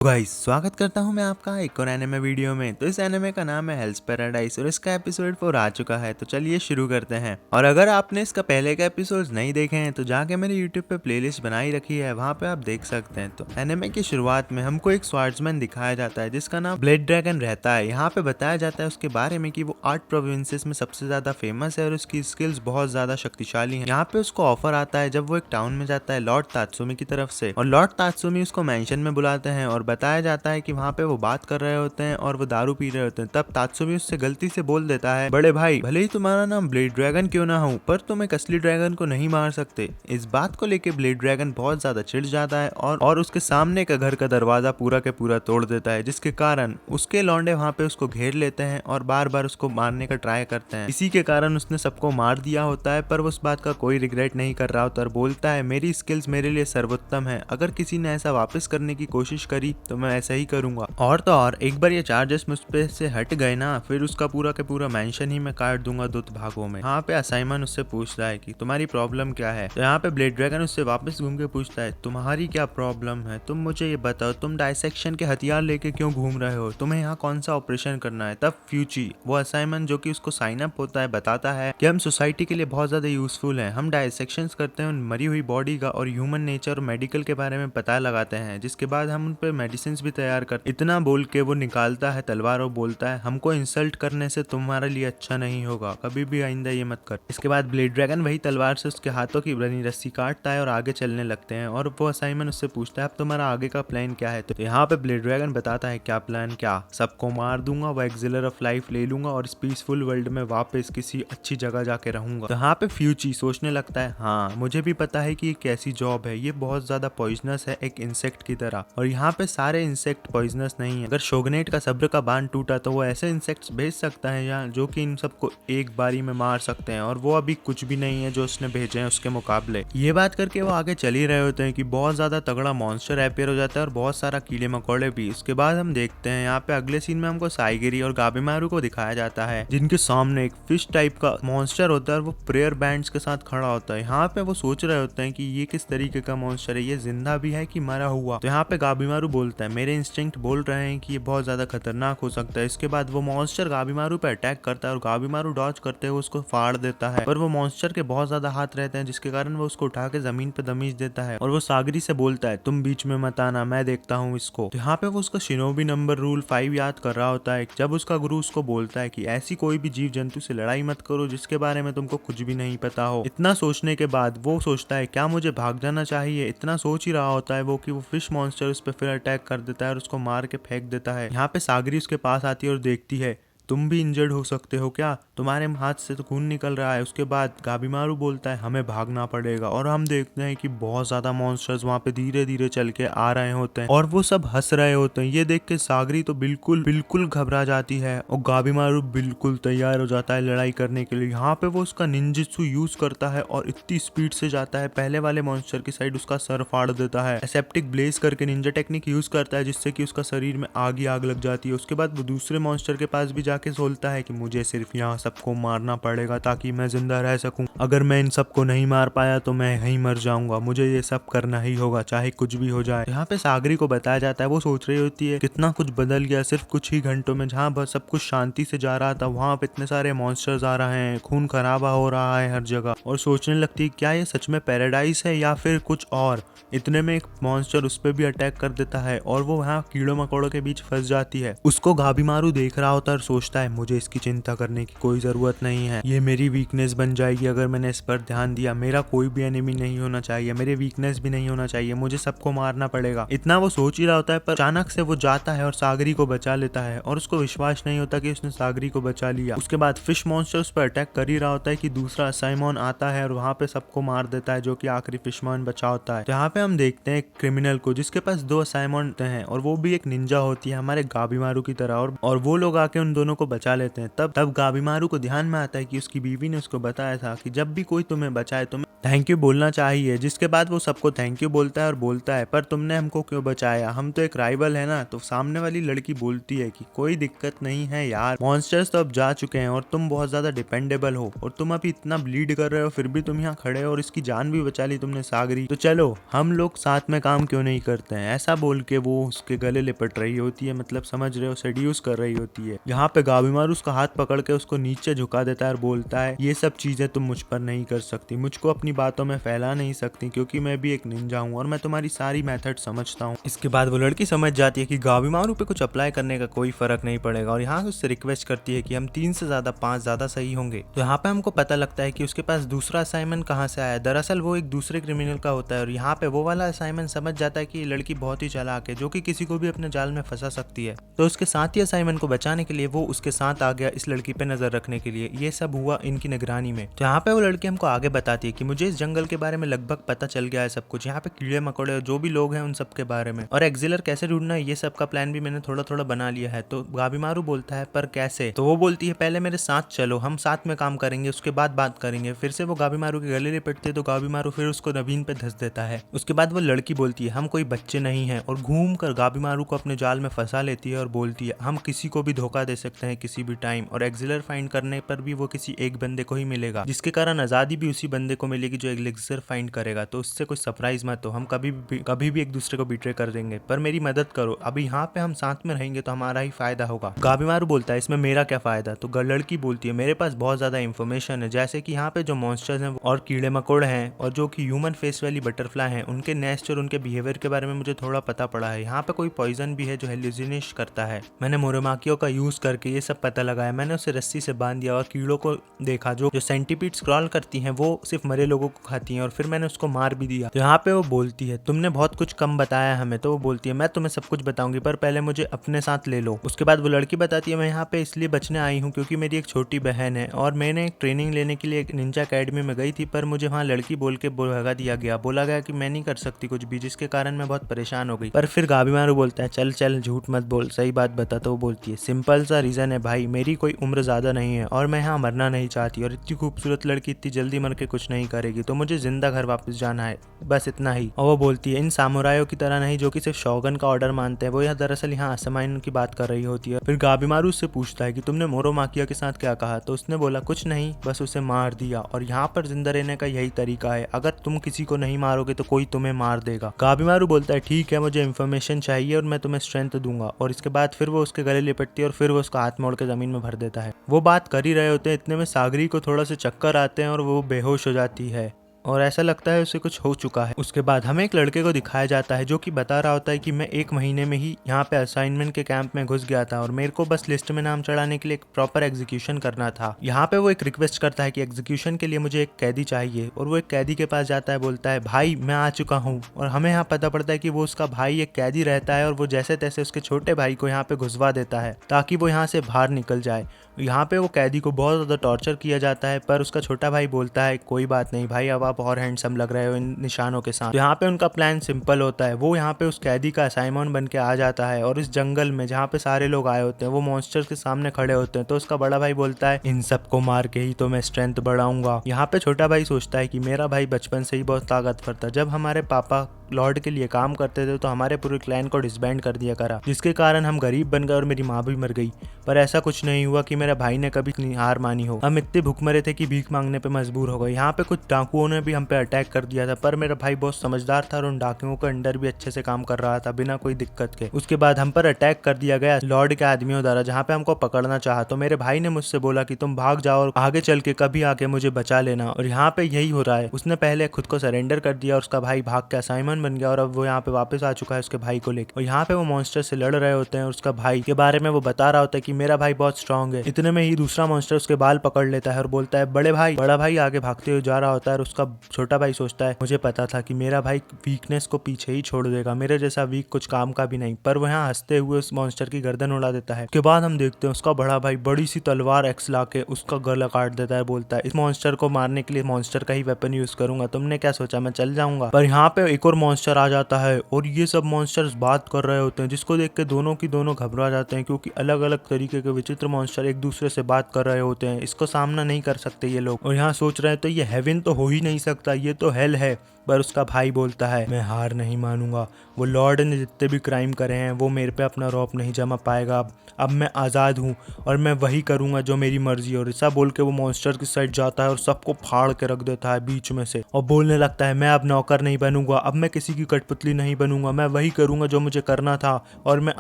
Guys स्वागत करता हूं मैं आपका एक और एनिमे वीडियो में। तो इस एनिमे का नाम है हेल्स पैराडाइज और इसका एपिसोड 4 आ चुका है। तो चलिए शुरू करते हैं। और अगर आपने इसका पहले का एपिसोड्स नहीं देखे हैं तो जाके मेरे यूट्यूब पे प्लेलिस्ट बनाई रखी है, वहां पे आप देख सकते हैं। तो एनिमे की शुरुआत में हमको एक स्वार्ड्समैन दिखाया जाता है जिसका नाम ब्लेड ड्रैगन रहता है। यहाँ पे बताया जाता है उसके बारे में कि वो 8 प्रोविंसेस में सबसे ज्यादा फेमस है और उसकी स्किल्स बहुत ज्यादा शक्तिशाली है। यहाँ पे उसको ऑफर आता है जब वो एक टाउन में जाता है लॉर्ड तात्सुमी की तरफ से, और लॉर्ड तात्सुमी उसको मेंशन में बुलाते हैं और बताया जाता है कि वहाँ पे वो बात कर रहे होते हैं और वो दारू पी रहे होते हैं। तब तात्सुमी उससे गलती से बोल देता है, बड़े भाई भले ही तुम्हारा नाम ब्लेड ड्रैगन क्यों ना हो, पर तुम एक असली ड्रैगन को नहीं मार सकते। इस बात को लेके ब्लेड ड्रैगन बहुत ज्यादा चिढ़ जाता है और उसके सामने का घर का दरवाजा पूरा के पूरा तोड़ देता है, जिसके कारण उसके लौंडे वहाँ पे उसको घेर लेते हैं और बार बार उसको मारने का ट्राई करते हैं। इसी के कारण उसने सबको मार दिया होता है, पर वो उस बात का कोई रिग्रेट नहीं कर रहा होता और बोलता है मेरी स्किल्स मेरे लिए सर्वोत्तम है, अगर किसी ने ऐसा वापस करने की कोशिश करी तो मैं ऐसा ही करूंगा। और तो और एक बार ये चार्जेस मुझ पे से हट गए ना, फिर उसका पूरा के पूरा मेंशन ही मैं काट दूंगा 2 भागों में। यहाँ पे असाइमन उससे पूछता है कि तुम्हारी प्रॉब्लम क्या है। तो यहाँ पे ब्लेड ड्रैगन उससे वापस घूम के पूछता है तुम्हारी क्या प्रॉब्लम है, तुम मुझे ये बताओ, तुम डायसेक्शन के हथियार लेके क्यों घूम रहे हो, तुम्हें यहाँ कौन सा ऑपरेशन करना है। तब फ्यूची वो असाइमन जो कि उसको साइन अप होता है बताता है कि हम सोसाइटी के लिए बहुत ज्यादा यूजफुल हैं, हम डायसेक्शन करते हैं मरी हुई बॉडी का और ह्यूमन नेचर और मेडिकल के बारे में पता लगाते हैं, जिसके बाद हम उन पे मेडिसिन भी तैयार कर। इतना बोल के वो निकालता है तलवार और बोलता है हमको इंसल्ट करने से तुम्हारे लिए अच्छा नहीं होगा, कभी भी आइंदा ये मत कर। इसके बाद ब्लेड ड्रैगन वही तलवार से उसके हाथों की बनी रस्सी काटता है और आगे चलने लगते हैं। और वो असाइनमेंट उससे पूछता है अब तुम्हारा आगे का प्लान क्या है। तो यहाँ पे ब्लेड ड्रैगन बताता है क्या प्लान, क्या सबको मार दूंगा, वो एक्सिलर ऑफ लाइफ ले लूंगा और इस पीसफुल वर्ल्ड में वापस किसी अच्छी जगह जाके रहूंगा। तो यहाँ पे फ्यूची सोचने लगता है हाँ मुझे भी पता है कि ये कैसी जॉब है, ये बहुत ज्यादा पॉइजनस है एक इंसेक्ट की तरह, और यहाँ पे सारे इंसेक्ट पॉइजनस नहीं है। अगर शोगनेट का सब्र का बांध टूटा तो वो ऐसे इंसेक्ट्स भेज सकता है यहाँ जो कि इन सबको एक बारी में मार सकते हैं, और वो अभी कुछ भी नहीं है जो उसने भेजे हैं उसके मुकाबले। ये बात करके वो आगे चल ही रहे होते हैं कि बहुत ज्यादा तगड़ा मॉन्स्टर अपीयर हो जाता है और बहुत सारा कीड़े मकोड़े भी। उसके बाद हम देखते हैं यहाँ पे अगले सीन में हमको साइगिरी और गाबिमारू को दिखाया जाता है जिनके सामने एक फिश टाइप का मॉन्स्टर होता है और वो प्रेयर बैंड्स के साथ खड़ा होता है। यहाँ पे वो सोच रहे होते हैं कि ये किस तरीके का मॉन्स्टर है, ये जिंदा भी है कि मरा हुआ। तो यहाँ पे गाबिमारू बोलता है मेरे इंस्टिंक्ट बोल रहे हैं कि ये बहुत ज्यादा खतरनाक हो सकता है। इसके बाद वो मॉन्स्टर गाबिमारू पे अटैक करता है और गाबिमारू डॉज करते हुए उसको फाड़ देता है, पर वो मॉन्स्टर के बहुत ज्यादा हाथ रहते हैं जिसके कारण वो उसको उठा के जमीन पे दमीज देता है और वो सागरी से बोलता है तुम बीच में मत आना, मैं देखता हूँ इसको। तो यहाँ पे वो उसका शिनोबी नंबर रूल 5 याद कर रहा होता है जब उसका गुरु उसको बोलता है कि ऐसी कोई भी जीव जंतु से लड़ाई मत करो जिसके बारे में तुमको कुछ भी नहीं पता हो। इतना सोचने के बाद वो सोचता है क्या मुझे भाग जाना चाहिए। इतना सोच ही रहा होता है वो कि वो फिश मॉन्स्टर उस पर फिर अटैक कर देता है और उसको मार के फेंक देता है। यहाँ पे सागरी उसके पास आती है और देखती है तुम भी इंजर्ड हो सकते हो क्या, तुम्हारे हाथ से तो खून निकल रहा है। उसके बाद गाबिमारू बोलता है हमें भागना पड़ेगा, और हम देखते हैं कि बहुत ज्यादा मॉन्स्टर्स वहाँ पे धीरे धीरे चल के आ रहे होते हैं और वो सब हंस रहे होते हैं। ये देख के सागरी तो बिल्कुल बिल्कुल घबरा जाती है और गाबिमारू बिल्कुल तैयार हो जाता है लड़ाई करने के लिए। यहाँ पे वो उसका निंजुत्सु यूज करता है और इतनी स्पीड से जाता है पहले वाले मॉन्स्टर की साइड उसका सर फाड़ देता है। एसेप्टिक ब्लेज करके निंजा टेक्निक यूज करता है जिससे कि उसका शरीर में आग ही आग लग जाती है। उसके बाद वो दूसरे मॉन्स्टर के पास भी जाके बोलता है कि मुझे सिर्फ यहाँ सबको मारना पड़ेगा ताकि मैं जिंदा रह सकूं, अगर मैं इन सबको नहीं मार पाया तो मैं यहीं मर जाऊंगा, मुझे ये सब करना ही होगा चाहे कुछ भी हो जाए। यहाँ पे सागरी को बताया जाता है वो सोच रही होती है कितना कुछ बदल गया सिर्फ कुछ ही घंटों में, जहाँ बस सब कुछ शांति से जा रहा था वहाँ पे इतने सारे मॉन्स्टर्स आ रहे हैं, खून खराबा हो रहा है हर जगह, और सोचने लगती है क्या ये सच में पैराडाइज है या फिर कुछ और। इतने में एक मॉन्स्टर उस पर भी अटैक कर देता है और वो वहाँ कीड़ों मकोड़ों के बीच फंस जाती है। उसको गाबिमारू देख रहा होता है और सोचता है मुझे इसकी चिंता करने की कोई जरूरत नहीं है, ये मेरी वीकनेस बन जाएगी अगर मैंने इस पर ध्यान दिया, मेरा कोई भी एनिमी नहीं होना चाहिए, मेरे वीकनेस भी नहीं होना चाहिए, मुझे सबको मारना पड़ेगा। इतना वो सोच ही रहा होता है पर अचानक से वो जाता है और सागरी को बचा लेता है और उसको विश्वास नहीं होता कि उसने सागरी को बचा लिया। उसके बाद फिश मॉन्स्टर उस पर अटैक कर ही रहा होता है कि दूसरा असाइमन आता है और वहाँ पे सबको मार देता है जो कि आखिरी फिशमैन बचा होता है। यहाँ पे हम देखते हैं एक क्रिमिनल को जिसके पास 2 असाइनमेंट हैं और वो भी एक निंजा होती है हमारे गाबिमारू की तरह, और वो लोग आके उन दोनों को बचा लेते हैं। तब गाबिमारू को ध्यान में आता है कि उसकी बीवी ने उसको बताया था कि जब भी कोई तुम्हें बचाए तुम्हें थैंक यू बोलना चाहिए। जिसके बाद वो सबको थैंक यू बोलता है और बोलता है पर तुमने हमको क्यों बचाया, हम तो एक राइवल है ना। तो सामने वाली लड़की बोलती है कि कोई दिक्कत नहीं है यार, मॉन्स्टर्स तो अब जा चुके हैं और तुम बहुत ज्यादा डिपेंडेबल हो और तुम अभी इतना ब्लीड कर रहे हो फिर भी तुम यहाँ खड़े हो और इसकी जान भी बचा ली तुमने सागरी, तो चलो हम लोग साथ में काम क्यों नहीं करते हैं। ऐसा बोल के वो उसके गले लिपट रही होती है, मतलब समझ रहे हो सेड्यूस कर रही होती है। यहाँ पे गाबिमारू उसका हाथ पकड़ के उसको नीचे झुका देता है और बोलता है ये सब चीजें तुम मुझ पर नहीं कर सकती, मुझको अपनी बातों में फैला नहीं सकती क्योंकि मैं भी एक निंजा हूँ और मैं तुम्हारी सारी मेथड समझता हूँ। इसके बाद वो लड़की समझ जाती है कि गाबिमारू पे कुछ अप्लाई करने का कोई फर्क नहीं पड़ेगा और यहाँ उससे रिक्वेस्ट करती है कि हम 3 से ज्यादा 5 ज्यादा सही होंगे। तो यहाँ पे हमको पता लगता है कि उसके पास दूसरा असाइनमेंट कहाँ से आया। दरअसल वो एक दूसरे क्रिमिनल का होता है और यहाँ पे वो वाला असाइनमेंट समझ जाता है कि ये लड़की बहुत ही चालाक है जो कि किसी को भी अपने जाल में फंसा सकती है। तो उसके साथ ही असाइनमेंट को बचाने के लिए वो उसके साथ आ गया इस लड़की पे नजर रखने के लिए। ये सब हुआ इनकी निगरानी में। तो यहाँ पे वो लड़की हमको आगे बताती है कि मुझे इस जंगल के बारे में लगभग पता चल गया है सब कुछ, यहाँ पे कीड़े मकोड़े जो भी लोग हैं उन सब के बारे में, और एक्सिलर कैसे ढूंढना है ये सब का प्लान भी मैंने थोड़ा थोड़ा बना लिया है। तो गाबिमारू बोलता है पर कैसे। तो वो बोलती है पहले मेरे साथ चलो, हम साथ में काम करेंगे उसके बाद बात करेंगे। फिर से वो गाबिमारू के गले लिपटते है तो गाबिमारू फिर उसको नवीन पे धंस देता है। उसके बाद वो लड़की बोलती है हम कोई बच्चे नहीं है और घूम कर गाबिमारू को अपने जाल में फंसा लेती है और बोलती है हम किसी को भी धोखा दे सकते हैं किसी भी टाइम, और एक्सिलर फाइंड करने पर भी वो किसी एक बंदे को ही मिलेगा जिसके कारण आजादी भी उसी बंदे को मिलेगी जो एक्सिलर फाइंड करेगा। तो उससे कोई सरप्राइज मत हो, हम कभी भी एक दूसरे को बिट्रे कर देंगे, पर मेरी मदद करो, अभी यहाँ पे हम साथ में रहेंगे तो हमारा ही फायदा होगा। गाबिमारू बोलता है इसमें मेरा क्या फायदा। तो लड़की बोलती है मेरे पास बहुत ज्यादा इन्फॉर्मेशन है, जैसे कि यहाँ पे जो मॉन्स्टर्स हैं और कीड़े मकोड़े हैं और जो कि ह्यूमन फेस वाली बटरफ्लाई हैं उनके नेस्ट और उनके बिहेवियर के बारे में मुझे थोड़ा पता पड़ा है। यहाँ पे कोई पॉइजन भी है जो हेलुसिनेट करता है, मैंने मोरोमाकियों का यूज करके ये सब पता लगाया। मैंने उसे रस्सी से बांध दिया और कीड़ों को देखा जो सेंटीपीड स्क्रॉल करती हैं वो सिर्फ मरे लोगों को खाती हैं, और फिर मैंने उसको मार भी दिया। तो यहाँ पे वो बोलती है तुमने बहुत कुछ कम बताया हमें। तो वो बोलती है मैं तुम्हें सब कुछ बताऊंगी पर पहले मुझे अपने साथ ले लो। उसके बाद वो लड़की बताती है मैं यहाँ पे इसलिए बचने आई हूँ क्योंकि मेरी एक छोटी बहन है और मैंने एक ट्रेनिंग लेने के लिए एक निंजा अकेडमी में गई थी, पर मुझे वहाँ लड़की बोल के भगा दिया गया, बोला गया कि मैं नहीं कर सकती कुछ भी, जिसके कारण मैं बहुत परेशान हो गई। पर फिर गाबिमारू बोलता है चल चल झूठ मत बोल, सही बात बता। तो वो बोलती है सिंपल सा रीजन है भाई, मेरी कोई उम्र ज्यादा नहीं है और मैं यहाँ मरना नहीं चाहती, और इतनी खूबसूरत लड़की इतनी जल्दी मर के कुछ नहीं करेगी, तो मुझे जिंदा घर वापस जाना है, बस इतना ही। और वो बोलती है इन सामुराइयों की तरह नहीं जो कि सिर्फ शौगन का ऑर्डर मानते हैं, वो यह दरअसल यहाँ आसमान की बात कर रही होती है। फिर गाबिमारू उससे पूछता है कि तुमने मोरोमाकिया के साथ क्या कहा। तो उसने बोला कुछ नहीं, बस उसे मार दिया, और यहाँ पर जिंदा रहने का यही तरीका है, अगर तुम किसी को नहीं मारोगे तो कोई तुम्हें मार देगा। गाबिमारू बोलता है ठीक है मुझे इन्फॉर्मेशन चाहिए और मैं तुम्हें स्ट्रेंथ दूंगा, और इसके बाद फिर वो उसके गले लिपटती है और फिर वो उसका हाथ मोड़ के जमीन में भर देता है। वो बात कर ही रहे होते हैं, इतने में सागरी को थोड़ा से चक्कर आते हैं और वो बेहोश हो जाती है और ऐसा लगता है उसे कुछ हो चुका है। उसके बाद हमें एक लड़के को दिखाया जाता है जो कि बता रहा होता है कि मैं 1 महीने में ही यहाँ पे असाइनमेंट के कैंप में घुस गया था और मेरे को बस लिस्ट में नाम चढ़ाने के लिए एक प्रॉपर एग्जीक्यूशन करना था। यहाँ पे वो एक रिक्वेस्ट करता है कि एग्जीक्यूशन के लिए मुझे एक कैदी चाहिए, और वो एक कैदी के पास जाता है, बोलता है भाई मैं आ चुका हूँ, और हमें यहाँ पता पड़ता है कि वो उसका भाई एक कैदी रहता है और वो जैसे तैसे उसके छोटे भाई को यहाँ पे घुसवा देता है ताकि वो यहाँ से बाहर निकल जाए। यहाँ पे वो कैदी को बहुत ज़्यादा टॉर्चर किया जाता है, पर उसका छोटा भाई बोलता है कोई बात नहीं भाई, अब आप और हैंडसम लग रहे हो इन निशानों के साथ। तो यहाँ पे उनका प्लान सिंपल होता है, वो यहाँ पे उस कैदी का असाइनमेंट बन के आ जाता है और इस जंगल में जहाँ पे सारे लोग आए होते हैं वो मॉन्स्टर्स के सामने खड़े होते हैं। तो उसका बड़ा भाई बोलता है इन सबको मार के ही तो मैं स्ट्रेंथ बढ़ाऊंगा। यहाँ पे छोटा भाई सोचता है कि मेरा भाई बचपन से ही बहुत ताकतवर था, जब हमारे पापा लॉर्ड के लिए काम करते थे तो हमारे पूरे क्लैन को डिसबैंड कर दिया करा, जिसके कारण हम गरीब बन गए और मेरी माँ भी मर गई। पर ऐसा कुछ नहीं हुआ कि मेरे भाई ने कभी हार मानी हो, हम इतने भूखमरे थे कि भीख मांगने पे मजबूर हो गए। यहाँ पे कुछ डाकुओं ने भी हम पे अटैक कर दिया था, पर मेरा भाई बहुत समझदार था और उन डाकुओं के अंडर भी अच्छे से काम कर रहा था बिना कोई दिक्कत के। उसके बाद हम पर अटैक कर दिया गया लॉर्ड के आदमियों द्वारा, जहाँ पे हमको पकड़ना चाहा। तो मेरे भाई ने मुझसे बोला कि तुम भाग जाओ और आगे चल के कभी आके मुझे बचा लेना, और यहाँ पे यही हो रहा है। उसने पहले खुद को सरेंडर कर दिया और उसका भाई भाग के असाइनमेंट बन गया और अब वो यहाँ पे वापस आ चुका है उसके भाई को लेकर। और यहाँ पे वो मॉन्स्टर से लड़ रहे होते हैं और उसका भाई के बारे में वो बता रहा होता है कि मेरा भाई बहुत स्ट्रांग है। इतने में ही दूसरा मॉन्स्टर उसके बाल पकड़ लेता है और बोलता है बड़े भाई। बड़ा भाई आगे भागते हुए जा रहा होता है और उसका तब छोटा भाई सोचता है मुझे पता था कि मेरा भाई वीकनेस को पीछे ही छोड़ देगा, मेरे जैसा वीक कुछ काम का भी नहीं। पर वह यहाँ हंसते हुए उस मॉन्स्टर की गर्दन उड़ा देता है। उसके बाद हम देखते हैं उसका बड़ा भाई बड़ी सी तलवार एक्स ला के उसका गला काट देता है। बोलता है इस मॉन्स्टर को मारने के लिए मॉन्स्टर का ही वेपन यूज करूंगा, तुमने क्या सोचा मैं चल जाऊंगा। पर यहाँ पे एक और मॉन्स्टर आ जाता है और ये सब मॉन्स्टर्स बात कर रहे होते हैं, जिसको देख के दोनों की दोनों घबरा जाते हैं, क्योंकि अलग अलग तरीके के विचित्र मॉन्स्टर एक दूसरे से बात कर रहे होते हैं। इसको सामना नहीं कर सकते ये लोग, और यहाँ सोच रहे हैं तो ये हेवन तो हो ही नहीं सकता, ये तो हेल है। पर उसका भाई बोलता है मैं हार नहीं मानूंगा, वो लॉर्ड ने जितने भी क्राइम करे हैं वो मेरे पे अपना रौब नहीं जमा पाएगा। अब मैं आज़ाद हूँ और मैं वही करूँगा जो मेरी मर्जी है। और ऐसा बोल के वो मॉन्स्टर की साइड जाता है और सबको फाड़ के रख देता है बीच में से, और बोलने लगता है मैं अब नौकर नहीं बनूंगा, अब मैं किसी की कठपुतली नहीं बनूंगा, मैं वही करूँगा जो मुझे करना था और मैं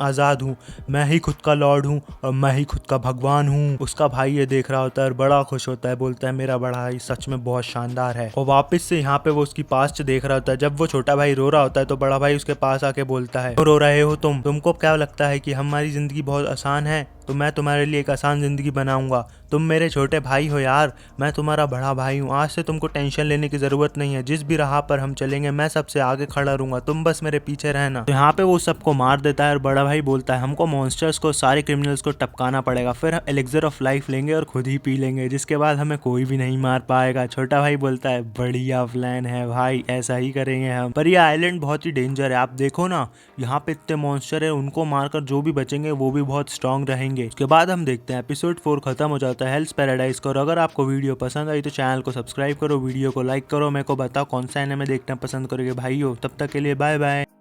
आज़ाद हूँ, मैं ही खुद का लॉर्ड हूँ और मैं ही खुद का भगवान हूँ। उसका भाई ये देख रहा होता है और बड़ा खुश होता है, बोलता है मेरा बड़ा भाई सच में बहुत शानदार है। और वापस से यहाँ पे वो उसकी पास्ट देख रहा होता है। जब वो छोटा भाई रो रहा होता है तो बड़ा भाई उसके पास आके बोलता है क्यों रो रहे हो तुमको क्या लगता है कि हमारी जिंदगी बहुत आसान है, तो मैं तुम्हारे लिए एक आसान जिंदगी बनाऊंगा। तुम मेरे छोटे भाई हो यार, मैं तुम्हारा बड़ा भाई हूँ, आज से तुमको टेंशन लेने की जरूरत नहीं है, जिस भी राह पर हम चलेंगे मैं सबसे आगे खड़ा रहूंगा, तुम बस मेरे पीछे रहना। तो यहाँ पे वो सबको मार देता है और बड़ा भाई बोलता है हमको मॉन्स्टर्स को, सारे क्रिमिनल्स को टपकाना पड़ेगा, फिर हम एलिक्सर ऑफ लाइफ लेंगे और खुद ही पी लेंगे, जिसके बाद हमें कोई भी नहीं मार पाएगा। छोटा भाई बोलता है बढ़िया प्लान है भाई, ऐसा ही करेंगे हम। पर यह आइलैंड बहुत ही डेंजर है, आप देखो ना यहाँ पे इतने मॉन्स्टर है, उनको मारकर जो भी बचेंगे वो भी बहुत स्ट्रांग रहेंगे। उसके बाद हम देखते हैं एपिसोड 4 खत्म हो जाता है हेल्स पैराडाइज को। और अगर आपको वीडियो पसंद आई तो चैनल को सब्सक्राइब करो, वीडियो को लाइक करो, मेरे को बताओ कौन सा एनिमे देखना पसंद करोगे भाइयों। तब तक के लिए बाय बाय।